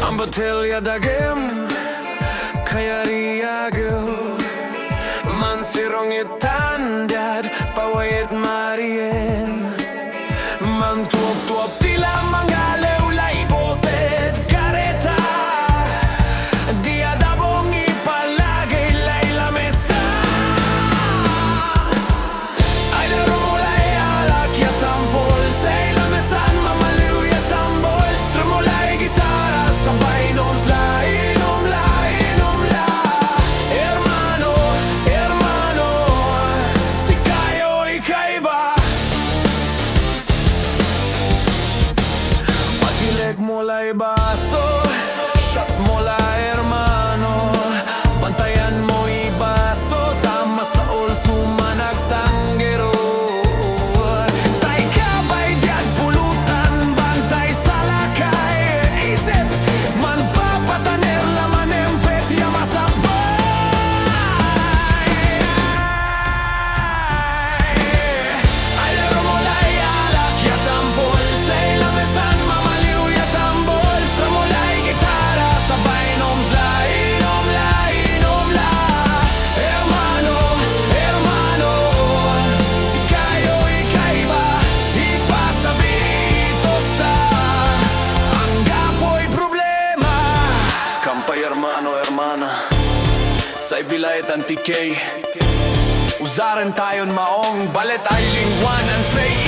Man batilja dagim Kayariyagil Man sirongit tandad Pawait marien Man tuop-tuop tila mga leulay botet kareta Dia dabong ipalagay lay lamesa Ay darumulay alak ya tambol Say lamesan mamaliw ya tambol Strumulay gitara sabay nomsla inomla inomla Hermano, hermano Si kayo ikaiba Patileg mulay baso Shot mula hermano Bantayan mo ibaso Tama sa olso managtanggero Tay kabay diyan pulutan Bantay sa lakay Isip man papataner laman empet ya masabay Ay laro mo lay alak ya tambol Say lamesan mamaliw ya tambol Stramulay gitara sabay nomsla inomla inomla Hermano, hermano Si kayo ikaiba Ipasabitos ta Ang gapo'y problema Kampay hermano, hermana Sa ibilayt ang tikay Usaran tayon maong Balet ay lingwanan say